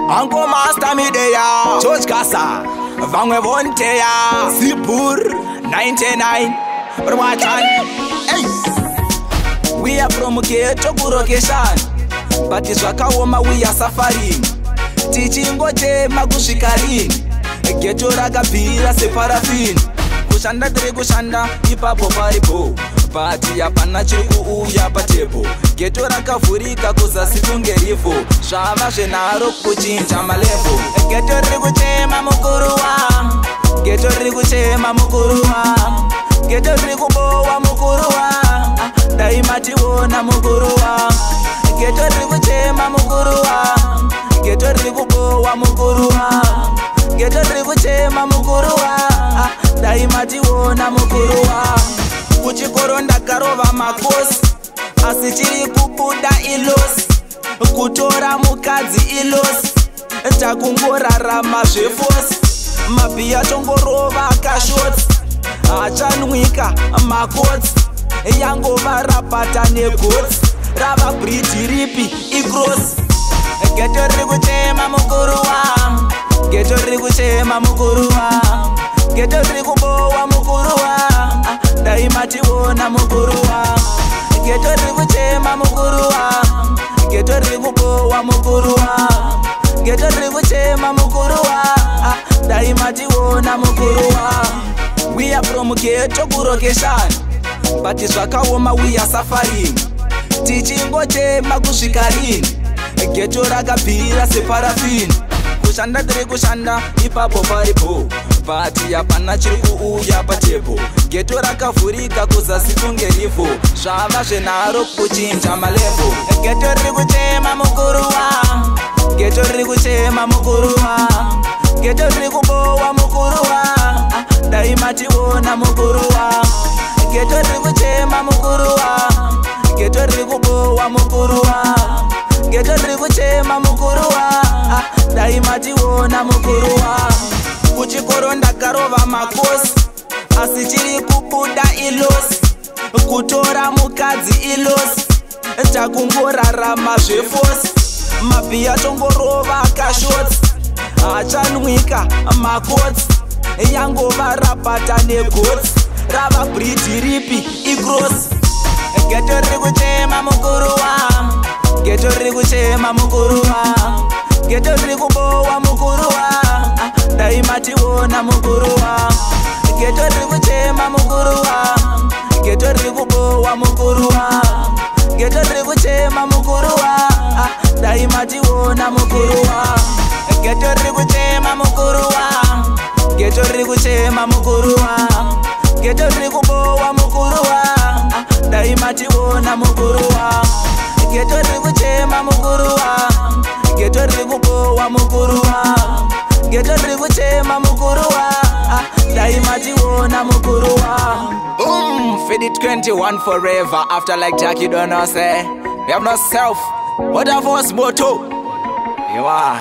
Uncle Master Midea, George Kasa, Vangwe Vontea, Sipur, 99, Rwachan. Hey! We are from Ghetto Location, but it's Wakawoma we are suffering. Teaching Gote Magushikarin, Ghetto Ragapira Separafin, Kushanda Dregushanda, Ipapo Paripo. Pati ya panachiku uya patebo Geto rakafurika kuza situngerifu Shava shenaro kuchinja malevo Geto rikuchema mukuruwa Geto rikuchema mukuruwa Geto rikubowa mukuruwa Daimati wona mukuruwa Geto rikuchema mukuruwa Geto rikubowa mukuruwa Geto rikuchema mukuruwa Daimati wona mukuruwa Kuchikoro ndakarova makosi asi chiri kubuda ilosi kutora mukadzi ilosi takungorarama zvefosi mabhiya tongorova kashotsi achanwika makotsi yangova rapata negotsi rava bridhi ripi ikrosi geto riri kuchema mukuruwa geto riri kuchema mukuruwa geto riri kubowa mukuruwa daimati wona mukuruwa geto riri kuchema mukuruwa geto riri kubowa mukuruwa geto riri kuchema mukuruwa daimati wona mukuruwa. We are from Ghetto Location, but it's Wakawoma we are suffering. Teaching Gote Magushikarin, Ghetto Ragapira Separafin, Kushanda Dregushanda, Ipapo Paripo. Pati ya panachiku uya patebo Geto rakafurika kuza situngerifu Shava shenaro kuchinja malevo Geto rikuchema mukuruwa Geto rikuchema mukuruwa Geto rikubowa mukuruwa Daimati wona mukuruwa Geto rikuchema mukuruwa Geto rikubowa mukuruwa Geto rikuchema mukuruwa Daimati wona mukuruwa. Kuchikoro ndakarova makosi asi chiri kubuda ilosi kutora mukadzi ilosi takungorarama zvefosi mabhiya tongorova kashotsi achanwika makotsi yangova rapata negotsi rava bridhi ripi ikrosi geto riri kuchema mukuruwa geto riri kuchema mukuruwa geto riri kubowa mukuruwa daimati wona mukuruwa geto riri kuchema mukuruwa geto riri kubowa mukuruwa geto riri kuchema mukuruwa daimati wona mukuruwa geto riri kuchema mukuruwa geto riri kuchema mukuruwa geto riri kubowa mukuruwa daimati wona mukuruwa geto riri kuchema mukuruwa geto riri kubowa mukuruwa geto riri kuchema mukuruwa daimati wona mukuruwa. Fade 21 forever after like Jackie Dono say we have no self what have us motto you are